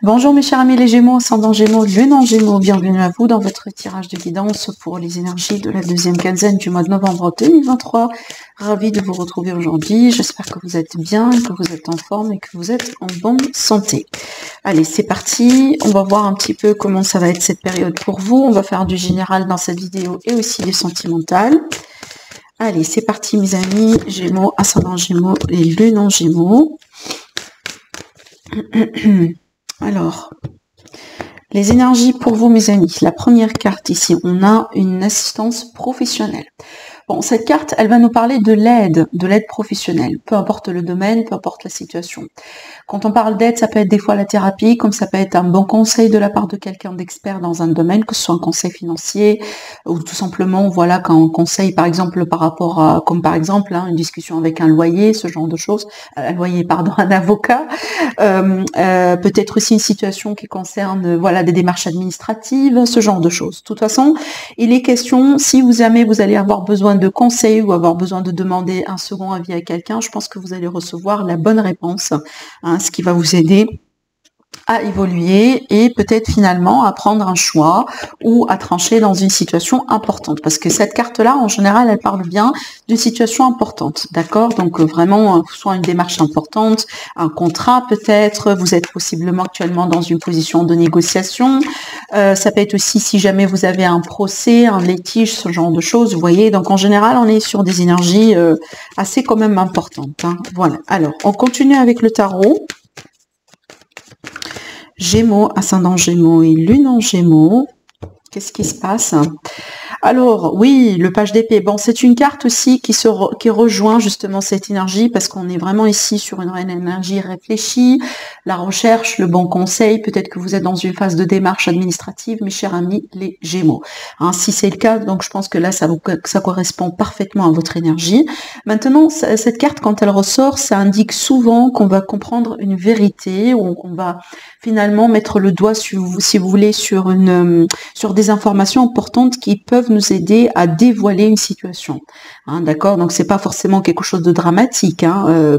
Bonjour mes chers amis les Gémeaux, ascendant Gémeaux, lune en Gémeaux, bienvenue à vous dans votre tirage de guidance pour les énergies de la deuxième quinzaine du mois de novembre 2023. Ravi de vous retrouver aujourd'hui, j'espère que vous êtes bien, que vous êtes en forme et que vous êtes en bonne santé. Allez, c'est parti, on va voir un petit peu comment ça va être cette période pour vous, on va faire du général dans cette vidéo et aussi du sentimental. Allez, c'est parti mes amis, Gémeaux, ascendant Gémeaux et lune en Gémeaux. Alors, les énergies pour vous, mes amis. La première carte ici, on a une assistance professionnelle. Bon, cette carte, elle va nous parler de l'aide professionnelle. Peu importe le domaine, peu importe la situation. Quand on parle d'aide, ça peut être des fois la thérapie, comme ça peut être un bon conseil de la part de quelqu'un d'expert dans un domaine, que ce soit un conseil financier, ou tout simplement, voilà, quand on conseille, par exemple, par rapport à, comme par exemple, une discussion avec un loyer, ce genre de choses, un avocat, peut-être aussi une situation qui concerne, voilà, des démarches administratives, ce genre de choses. De toute façon, il est question, si vous allez avoir besoin de conseils ou avoir besoin de demander un second avis à quelqu'un, je pense que vous allez recevoir la bonne réponse, ce qui va vous aider à évoluer et peut-être finalement à prendre un choix ou à trancher dans une situation importante. Parce que cette carte-là, en général, elle parle bien d'une situation importante, d'accord? Donc vraiment, soit une démarche importante, un contrat peut-être, vous êtes possiblement actuellement dans une position de négociation. Ça peut être aussi si jamais vous avez un procès, un litige, ce genre de choses, vous voyez. Donc en général, on est sur des énergies assez quand même importantes. Voilà. Alors, on continue avec le tarot. Gémeaux, ascendant Gémeaux et lune en Gémeaux. Qu'est-ce qui se passe? Alors, oui, le page d'épée. Bon, c'est une carte aussi qui rejoint justement cette énergie parce qu'on est vraiment ici sur une énergie réfléchie, la recherche, le bon conseil. Peut-être que vous êtes dans une phase de démarche administrative, mes chers amis, les Gémeaux. Si c'est le cas, donc je pense que là, ça correspond parfaitement à votre énergie. Maintenant, cette carte, quand elle ressort, ça indique souvent qu'on va comprendre une vérité, ou qu'on va finalement mettre le doigt, si vous voulez, sur des informations importantes qui peuvent nous aider à dévoiler une situation. D'accord? Donc c'est pas forcément quelque chose de dramatique.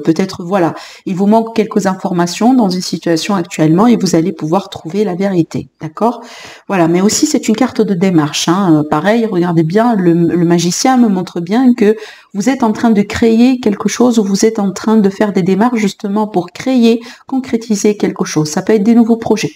Peut-être, voilà, il vous manque quelques informations dans une situation actuellement et vous allez pouvoir trouver la vérité. D'accord? Voilà. Mais aussi c'est une carte de démarche. Pareil, regardez bien, le magicien me montre bien que vous êtes en train de créer quelque chose ou vous êtes en train de faire des démarches justement pour créer, concrétiser quelque chose. Ça peut être des nouveaux projets.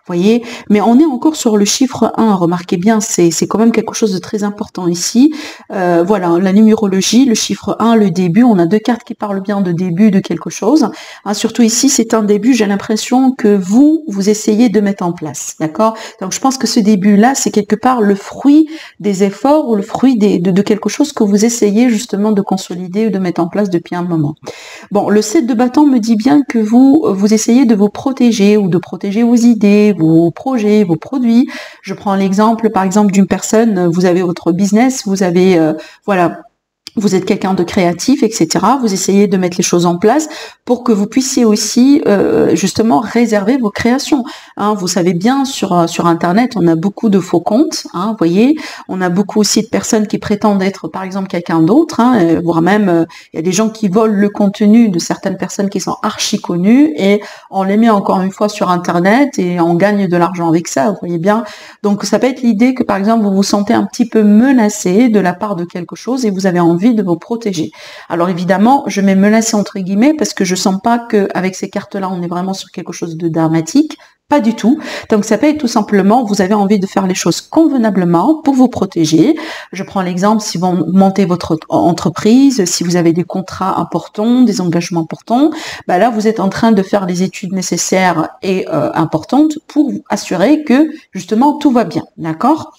Voyez, mais on est encore sur le chiffre 1, remarquez bien, c'est quand même quelque chose de très important ici. Voilà, la numérologie, le chiffre 1, le début, on a deux cartes qui parlent bien de début de quelque chose. Surtout ici, c'est un début, j'ai l'impression que vous essayez de mettre en place, d'accord? Donc je pense que ce début-là, c'est quelque part le fruit des efforts ou le fruit de quelque chose que vous essayez justement de consolider ou de mettre en place depuis un moment. Bon, le 7 de bâton me dit bien que vous essayez de vous protéger ou de protéger vos idées, vos projets, vos produits. Je prends l'exemple, par exemple, d'une personne, vous avez votre business, vous avez, voilà, vous êtes quelqu'un de créatif, etc. Vous essayez de mettre les choses en place pour que vous puissiez aussi justement réserver vos créations. Vous savez bien, sur Internet, on a beaucoup de faux comptes. Vous voyez, on a beaucoup aussi de personnes qui prétendent être, par exemple, quelqu'un d'autre. Voire même, il y a des gens qui volent le contenu de certaines personnes qui sont archi connues et on les met encore une fois sur Internet et on gagne de l'argent avec ça. Vous voyez bien. Donc, ça peut être l'idée que, par exemple, vous vous sentez un petit peu menacé de la part de quelque chose et vous avez envie de vous protéger. Alors évidemment, je mets menacé entre guillemets parce que je sens pas qu'avec ces cartes-là, on est vraiment sur quelque chose de dramatique. Pas du tout. Donc ça peut être tout simplement, vous avez envie de faire les choses convenablement pour vous protéger. Je prends l'exemple, si vous montez votre entreprise, si vous avez des contrats importants, des engagements importants, là vous êtes en train de faire les études nécessaires et importantes pour vous assurer que justement tout va bien. D'accord ?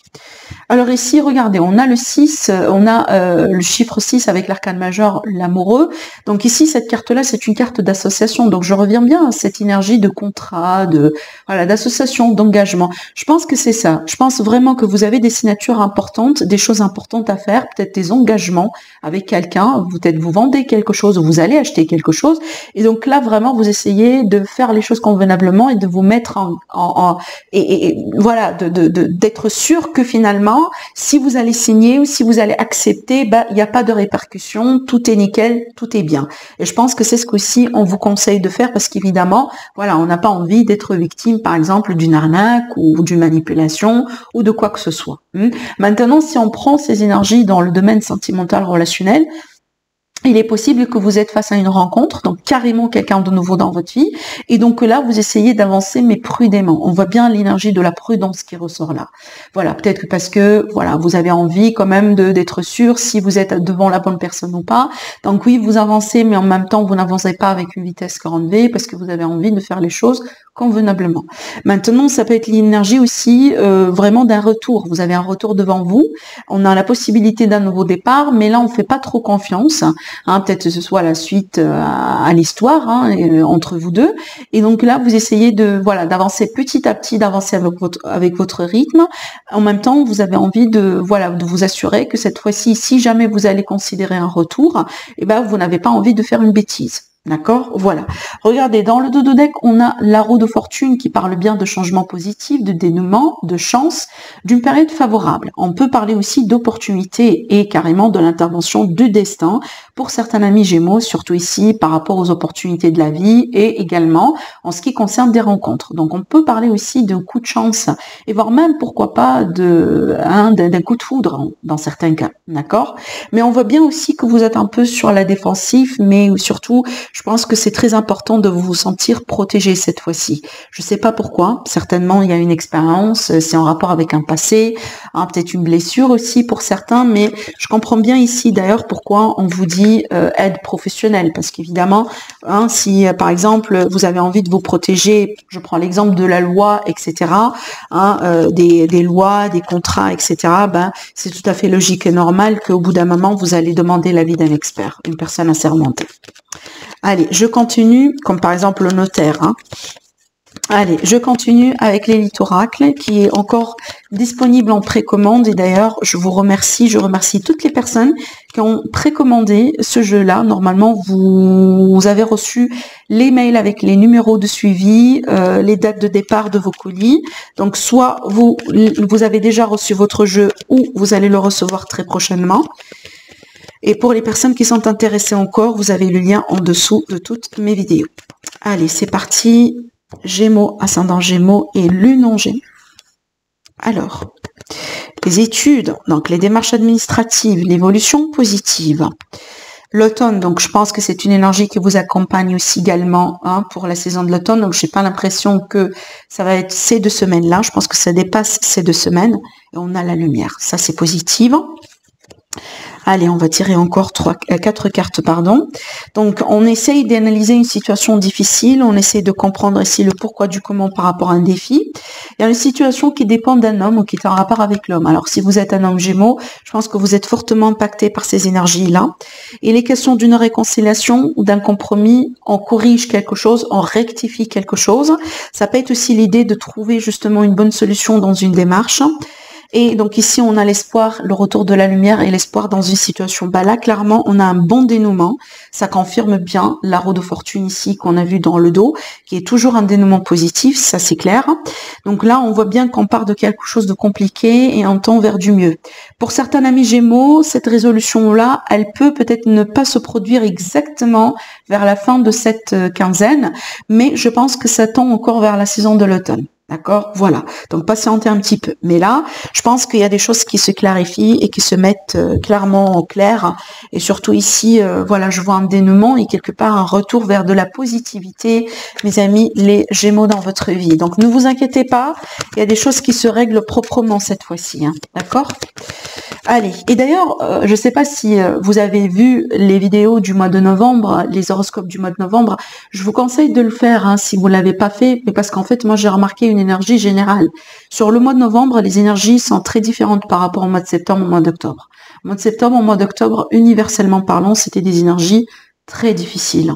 Alors ici, regardez, on a le 6, on a le chiffre 6 avec l'arcane majeur, l'amoureux. Donc ici, cette carte-là, c'est une carte d'association. Donc je reviens bien à cette énergie de contrat, d'association, d'engagement. Je pense que c'est ça. Je pense vraiment que vous avez des signatures importantes, des choses importantes à faire, peut-être des engagements avec quelqu'un. Peut-être vous vendez quelque chose ou vous allez acheter quelque chose. Et donc là, vraiment, vous essayez de faire les choses convenablement et de vous mettre voilà, d'être sûr que finalement, si vous allez signer ou si vous allez accepter, il n'y a pas de répercussions, tout est nickel, tout est bien. Et je pense que c'est ce qu'aussi on vous conseille de faire parce qu'évidemment, voilà, on n'a pas envie d'être victime victime, par exemple, d'une arnaque ou d'une manipulation ou de quoi que ce soit. Maintenant, si on prend ces énergies dans le domaine sentimental relationnel, il est possible que vous êtes face à une rencontre, donc carrément quelqu'un de nouveau dans votre vie, et donc là, vous essayez d'avancer, mais prudemment. On voit bien l'énergie de la prudence qui ressort là. Voilà, peut-être que parce que, voilà, vous avez envie quand même d'être sûr si vous êtes devant la bonne personne ou pas. Donc oui, vous avancez, mais en même temps, vous n'avancez pas avec une vitesse 40V parce que vous avez envie de faire les choses convenablement. Maintenant, ça peut être l'énergie aussi vraiment d'un retour. Vous avez un retour devant vous. On a la possibilité d'un nouveau départ, mais là, on fait pas trop confiance. Peut-être que ce soit la suite à l'histoire entre vous deux. Et donc là, vous essayez d'avancer petit à petit, d'avancer avec votre rythme. En même temps, vous avez envie de vous assurer que cette fois-ci, si jamais vous allez considérer un retour, vous n'avez pas envie de faire une bêtise. D'accord? Voilà. Regardez, dans le dos de deck, on a la roue de fortune qui parle bien de changement positif, de dénouement, de chance, d'une période favorable. On peut parler aussi d'opportunité et carrément de l'intervention du destin pour certains amis Gémeaux, surtout ici par rapport aux opportunités de la vie et également en ce qui concerne des rencontres. Donc, on peut parler aussi d'un coup de chance et voire même, pourquoi pas, d'un coup de foudre dans certains cas. D'accord? Mais on voit bien aussi que vous êtes un peu sur la défensive, mais surtout, je pense que c'est très important de vous sentir protégé cette fois-ci. Je ne sais pas pourquoi. Certainement, il y a une expérience, c'est en rapport avec un passé, peut-être une blessure aussi pour certains, mais je comprends bien ici d'ailleurs pourquoi on vous dit aide professionnelle. Parce qu'évidemment, si par exemple, vous avez envie de vous protéger, je prends l'exemple de la loi, etc., des lois, des contrats, etc., c'est tout à fait logique et normal qu'au bout d'un moment, vous allez demander l'avis d'un expert, une personne assermentée. Allez, je continue, comme par exemple le notaire. Allez, je continue avec l'élite oracle qui est encore disponible en précommande. Et d'ailleurs, je remercie toutes les personnes qui ont précommandé ce jeu-là. Normalement, vous avez reçu les mails avec les numéros de suivi, les dates de départ de vos colis. Donc, soit vous avez déjà reçu votre jeu ou vous allez le recevoir très prochainement. Et pour les personnes qui sont intéressées encore, vous avez le lien en dessous de toutes mes vidéos. Allez, c'est parti. Gémeaux, ascendant Gémeaux et Lune en Gémeaux. Alors, les études, donc les démarches administratives, l'évolution positive. L'automne, donc je pense que c'est une énergie qui vous accompagne aussi également pour la saison de l'automne. Donc, je n'ai pas l'impression que ça va être ces 2 semaines-là. Je pense que ça dépasse ces 2 semaines. Et on a la lumière. Ça, c'est positif. Allez, on va tirer encore 4 cartes, pardon. Donc, on essaye d'analyser une situation difficile. On essaye de comprendre ici le pourquoi du comment par rapport à un défi. Il y a une situation qui dépend d'un homme ou qui est en rapport avec l'homme. Alors, si vous êtes un homme Gémeaux, je pense que vous êtes fortement impacté par ces énergies-là. Il est question d'une réconciliation ou d'un compromis. On corrige quelque chose, on rectifie quelque chose. Ça peut être aussi l'idée de trouver justement une bonne solution dans une démarche. Et donc ici, on a l'espoir, le retour de la lumière et l'espoir dans une situation. Là, clairement, on a un bon dénouement. Ça confirme bien la roue de fortune ici qu'on a vu dans le dos, qui est toujours un dénouement positif, ça c'est clair. Donc là, on voit bien qu'on part de quelque chose de compliqué et on tend vers du mieux. Pour certains amis Gémeaux, cette résolution-là, elle peut-être ne pas se produire exactement vers la fin de cette quinzaine, mais je pense que ça tend encore vers la saison de l'automne. D'accord? Voilà. Donc, patientez un petit peu. Mais là, je pense qu'il y a des choses qui se clarifient et qui se mettent clairement au clair. Et surtout ici, je vois un dénouement et quelque part un retour vers de la positivité, mes amis, les Gémeaux dans votre vie. Donc, ne vous inquiétez pas. Il y a des choses qui se règlent proprement cette fois-ci. D'accord? Allez. Et d'ailleurs, je ne sais pas si vous avez vu les vidéos du mois de novembre, les horoscopes du mois de novembre. Je vous conseille de le faire si vous ne l'avez pas fait. Mais parce qu'en fait, moi, j'ai remarqué une énergie générale. Sur le mois de novembre, les énergies sont très différentes par rapport au mois de septembre, au mois d'octobre. Au mois de septembre, au mois d'octobre, universellement parlant, c'était des énergies très difficiles.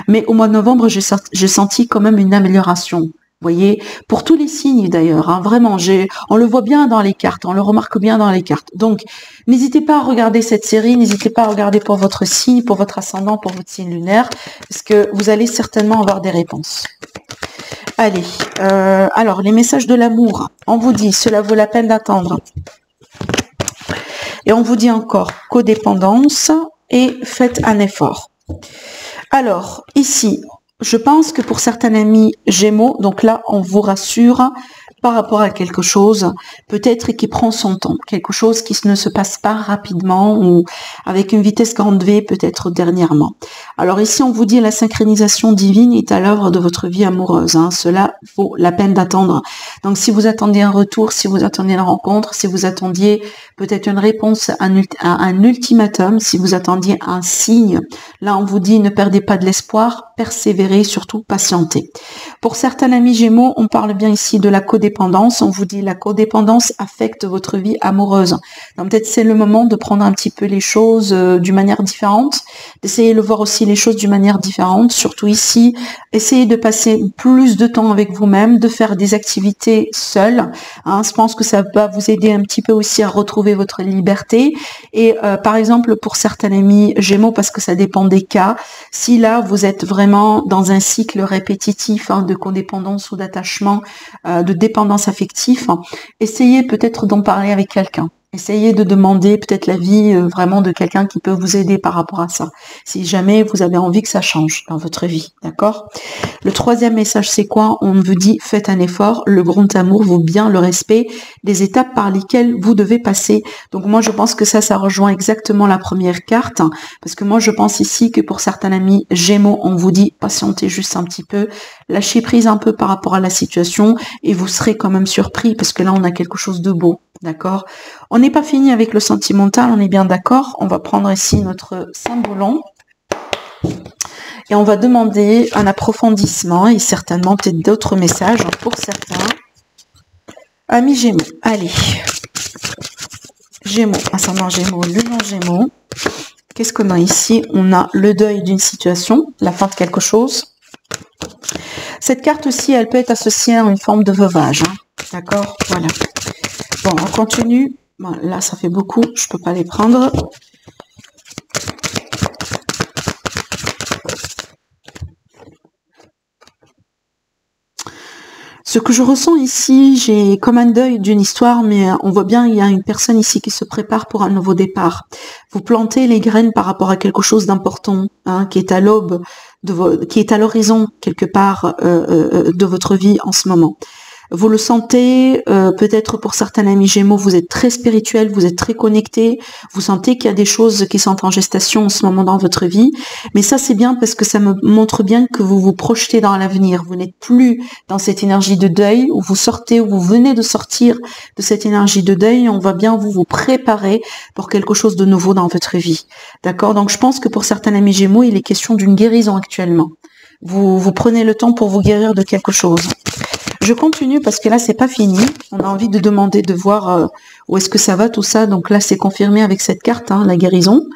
Mais au mois de novembre, j'ai senti quand même une amélioration. Vous voyez, pour tous les signes d'ailleurs, vraiment, on le voit bien dans les cartes, on le remarque bien dans les cartes. Donc, n'hésitez pas à regarder cette série, n'hésitez pas à regarder pour votre signe, pour votre ascendant, pour votre signe lunaire, parce que vous allez certainement avoir des réponses. Allez, alors les messages de l'amour, on vous dit, cela vaut la peine d'attendre. Et on vous dit encore, codépendance et faites un effort. Alors, ici, je pense que pour certains amis Gémeaux, donc là, on vous rassure par rapport à quelque chose, peut-être qui prend son temps, quelque chose qui ne se passe pas rapidement ou avec une vitesse grande V, peut-être dernièrement. Alors ici, on vous dit la synchronisation divine est à l'œuvre de votre vie amoureuse. Hein. Cela vaut la peine d'attendre. Donc si vous attendiez un retour, si vous attendiez une rencontre, si vous attendiez peut-être une réponse à un ultimatum, si vous attendiez un signe, là on vous dit ne perdez pas de l'espoir, persévérez, surtout patientez. Pour certains amis Gémeaux, on parle bien ici de la codépendance. On vous dit la codépendance affecte votre vie amoureuse. Donc peut-être c'est le moment de prendre un petit peu les choses d'une manière différente, d'essayer de voir aussi les choses d'une manière différente. Surtout ici, essayez de passer plus de temps avec vous-même, de faire des activités seules. Hein, je pense que ça va vous aider un petit peu aussi à retrouver votre liberté. Et par exemple, pour certains amis Gémeaux, parce que ça dépend des cas, si là vous êtes vraiment dans un cycle répétitif de codépendance ou d'attachement, de dépendance affective, essayez peut-être d'en parler avec quelqu'un. Essayez de demander peut-être l'avis vraiment de quelqu'un qui peut vous aider par rapport à ça, si jamais vous avez envie que ça change dans votre vie, d'accord? Le troisième message, c'est quoi? On vous dit, faites un effort, le grand amour vaut bien le respect des étapes par lesquelles vous devez passer. Donc moi, je pense que ça rejoint exactement la première carte, parce que moi, je pense ici que pour certains amis Gémeaux, on vous dit, patientez juste un petit peu, lâchez prise un peu par rapport à la situation, et vous serez quand même surpris, parce que là, on a quelque chose de beau. D'accord. On n'est pas fini avec le sentimental, on est bien d'accord. On va prendre ici notre symbolon et on va demander un approfondissement et certainement peut-être d'autres messages pour certains. Amis Gémeaux, allez. Gémeaux, ascendant Gémeaux, lune en Gémeaux. Qu'est-ce qu'on a ici? On a le deuil d'une situation, la fin de quelque chose. Cette carte aussi, elle peut être associée à une forme de veuvage. Hein. D'accord. Voilà. Bon, on continue. Bon, là, ça fait beaucoup. Je peux pas les prendre. Ce que je ressens ici, j'ai comme un deuil d'une histoire, mais on voit bien, il y a une personne ici qui se prépare pour un nouveau départ. Vous plantez les graines par rapport à quelque chose d'important, hein, qui est à l'aube, qui est à l'horizon quelque part de votre vie en ce moment. Vous le sentez, peut-être pour certains amis Gémeaux, vous êtes très spirituel, vous êtes très connecté, vous sentez qu'il y a des choses qui sont en gestation en ce moment dans votre vie, mais ça c'est bien parce que ça me montre bien que vous vous projetez dans l'avenir, vous n'êtes plus dans cette énergie de deuil, où vous sortez, où vous venez de sortir de cette énergie de deuil, on va bien vous préparer pour quelque chose de nouveau dans votre vie, d'accord? Donc je pense que pour certains amis Gémeaux, il est question d'une guérison actuellement. Vous prenez le temps pour vous guérir de quelque chose. Je continue parce que là, c'est pas fini. On a envie de demander, de voir où est-ce que ça va, tout ça. Donc là, c'est confirmé avec cette carte, hein, la guérison.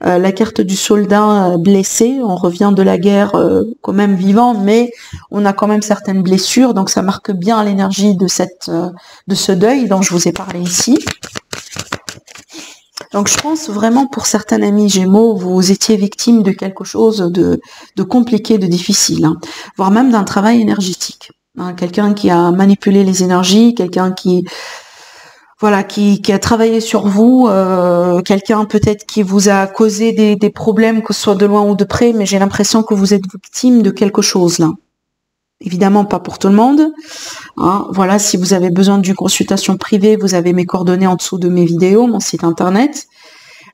La carte du soldat blessé. On revient de la guerre quand même vivant, mais on a quand même certaines blessures. Donc ça marque bien l'énergie de ce deuil dont je vous ai parlé ici. Donc je pense vraiment pour certains amis Gémeaux, vous étiez victime de quelque chose de compliqué, de difficile, hein, voire même d'un travail énergétique. Hein, quelqu'un qui a manipulé les énergies, quelqu'un qui a travaillé sur vous, quelqu'un peut-être qui vous a causé des problèmes, que ce soit de loin ou de près, mais j'ai l'impression que vous êtes victime de quelque chose là. Évidemment pas pour tout le monde. Hein, voilà, si vous avez besoin d'une consultation privée, vous avez mes coordonnées en dessous de mes vidéos, mon site internet.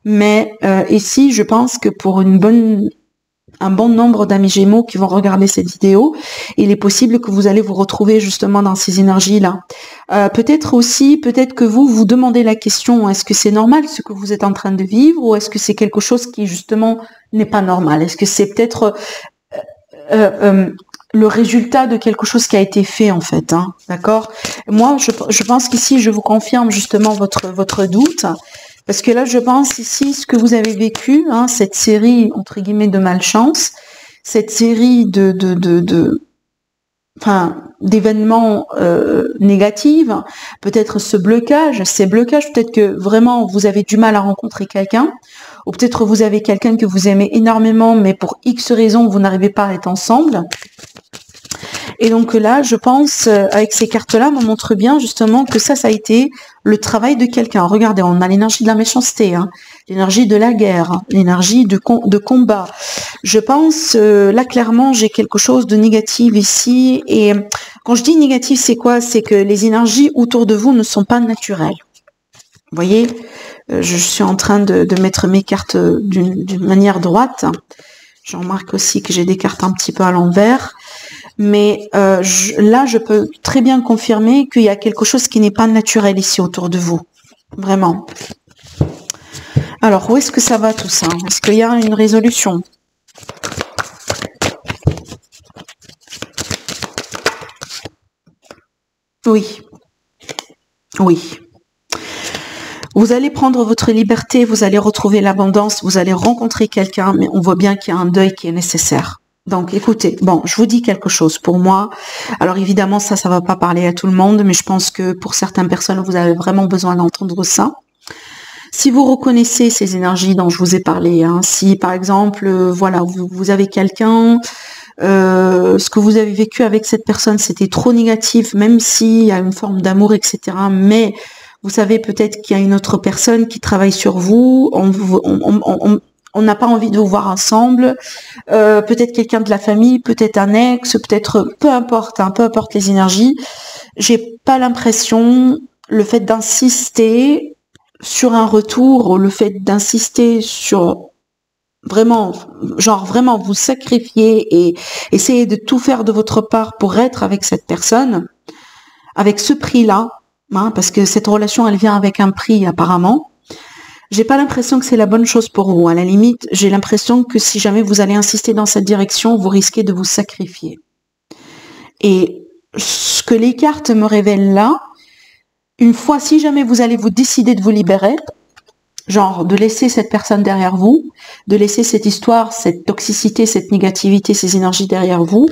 Mais ici, je pense que pour un bon nombre d'amis Gémeaux qui vont regarder cette vidéo, il est possible que vous allez vous retrouver justement dans ces énergies-là. Peut-être que vous demandez la question, est-ce que c'est normal ce que vous êtes en train de vivre, ou est-ce que c'est quelque chose qui justement n'est pas normal? Est-ce que c'est peut-être le résultat de quelque chose qui a été fait en fait, hein, d'accord? Moi, je pense qu'ici, je vous confirme justement votre doute, parce que là, je pense ici, ce que vous avez vécu, hein, cette série, entre guillemets, de malchance, cette série d'événements négatifs, peut-être ces blocages, peut-être que vraiment vous avez du mal à rencontrer quelqu'un, ou peut-être vous avez quelqu'un que vous aimez énormément, mais pour X raisons, vous n'arrivez pas à être ensemble. Et donc là, je pense, avec ces cartes-là, me montre bien justement que ça a été le travail de quelqu'un. Regardez, on a l'énergie de la méchanceté, hein, l'énergie de la guerre, hein, l'énergie de combat. Je pense, là, clairement, j'ai quelque chose de négatif ici. Et quand je dis négatif, c'est quoi? C'est que les énergies autour de vous ne sont pas naturelles. Vous voyez, je suis en train de mettre mes cartes d'une manière droite. Je remarque aussi que j'ai des cartes un petit peu à l'envers. Mais là, je peux très bien confirmer qu'il y a quelque chose qui n'est pas naturel ici autour de vous. Vraiment. Alors, où est-ce que ça va tout ça? Est-ce qu'il y a une résolution? Oui. Oui. Vous allez prendre votre liberté, vous allez retrouver l'abondance, vous allez rencontrer quelqu'un, mais on voit bien qu'il y a un deuil qui est nécessaire. Donc, écoutez, bon, je vous dis quelque chose pour moi. Alors, évidemment, ça va pas parler à tout le monde, mais je pense que pour certaines personnes, vous avez vraiment besoin d'entendre ça. Si vous reconnaissez ces énergies dont je vous ai parlé, hein, si par exemple, voilà, vous avez quelqu'un, ce que vous avez vécu avec cette personne, c'était trop négatif, même s'il y a une forme d'amour, etc., mais vous savez peut-être qu'il y a une autre personne qui travaille sur vous, on n'a pas envie de vous voir ensemble, peut-être quelqu'un de la famille, peut-être un ex, peut-être, peu importe, hein, peu importe les énergies. J'ai pas l'impression, le fait d'insister sur un retour, le fait d'insister sur vraiment, genre vraiment vous sacrifier et essayer de tout faire de votre part pour être avec cette personne, avec ce prix-là, hein, parce que cette relation, elle vient avec un prix apparemment. J'ai pas l'impression que c'est la bonne chose pour vous. À la limite, j'ai l'impression que si jamais vous allez insister dans cette direction, vous risquez de vous sacrifier. Et ce que les cartes me révèlent là, une fois, si jamais vous allez vous décider de vous libérer, genre de laisser cette personne derrière vous, de laisser cette histoire, cette toxicité, cette négativité, ces énergies derrière vous,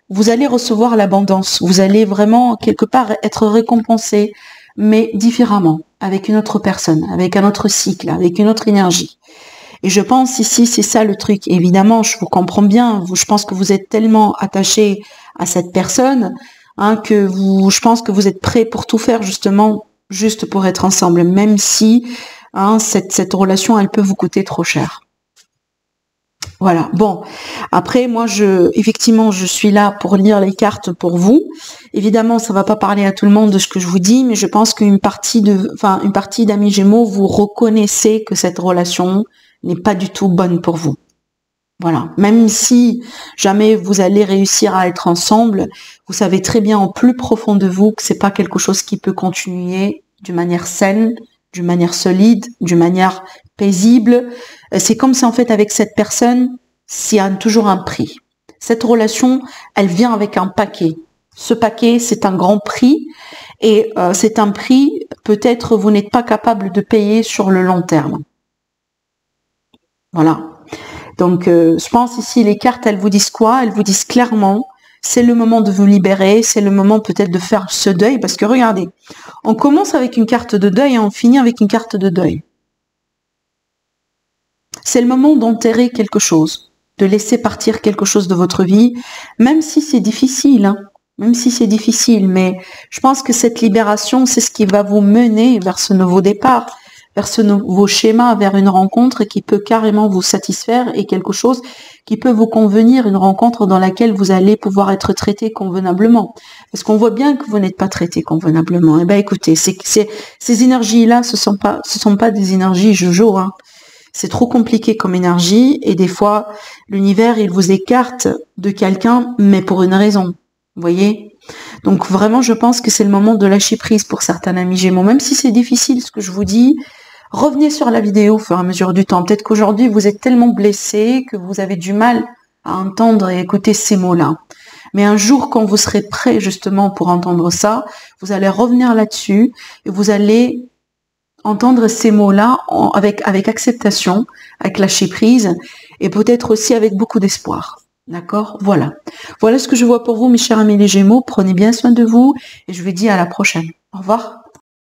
vous allez recevoir l'abondance. Vous allez vraiment, quelque part, être récompensé, mais différemment, avec une autre personne, avec un autre cycle, avec une autre énergie. Et je pense ici, c'est ça le truc. Évidemment, je vous comprends bien. Je pense que vous êtes tellement attaché à cette personne, hein, que je pense que vous êtes prêt pour tout faire justement, juste pour être ensemble, même si hein, cette relation, elle peut vous coûter trop cher. Voilà. Bon, après, moi, effectivement, je suis là pour lire les cartes pour vous. Évidemment, ça va pas parler à tout le monde de ce que je vous dis, mais je pense qu'une partie d'amis Gémeaux, vous reconnaissez que cette relation n'est pas du tout bonne pour vous. Voilà. Même si jamais vous allez réussir à être ensemble, vous savez très bien au plus profond de vous que c'est pas quelque chose qui peut continuer d'une manière saine, d'une manière solide, d'une manière paisible. C'est comme si en fait avec cette personne, s'il y a toujours un prix. Cette relation, elle vient avec un paquet. Ce paquet, c'est un grand prix et c'est un prix peut-être vous n'êtes pas capable de payer sur le long terme. Voilà. Donc je pense ici les cartes, elles vous disent quoi? Elles vous disent clairement, c'est le moment de vous libérer, c'est le moment peut-être de faire ce deuil, parce que regardez, on commence avec une carte de deuil et on finit avec une carte de deuil. C'est le moment d'enterrer quelque chose, de laisser partir quelque chose de votre vie, même si c'est difficile, hein, même si c'est difficile, mais je pense que cette libération, c'est ce qui va vous mener vers ce nouveau départ, vers ce nouveau schéma, vers une rencontre qui peut carrément vous satisfaire et quelque chose qui peut vous convenir, une rencontre dans laquelle vous allez pouvoir être traité convenablement. Parce qu'on voit bien que vous n'êtes pas traité convenablement. Eh ben, écoutez, ces énergies-là, ce sont pas des énergies jojo, hein. C'est trop compliqué comme énergie et des fois, l'univers, il vous écarte de quelqu'un, mais pour une raison. Vous voyez? Donc vraiment, je pense que c'est le moment de lâcher prise pour certains amis Gémeaux. Même si c'est difficile ce que je vous dis, revenez sur la vidéo au fur et à mesure du temps. Peut-être qu'aujourd'hui, vous êtes tellement blessé que vous avez du mal à entendre et écouter ces mots-là. Mais un jour, quand vous serez prêt justement pour entendre ça, vous allez revenir là-dessus et vous allez entendre ces mots-là avec acceptation, avec lâcher prise et peut-être aussi avec beaucoup d'espoir. D'accord? Voilà. Voilà ce que je vois pour vous, mes chers amis les Gémeaux. Prenez bien soin de vous et je vous dis à la prochaine. Au revoir.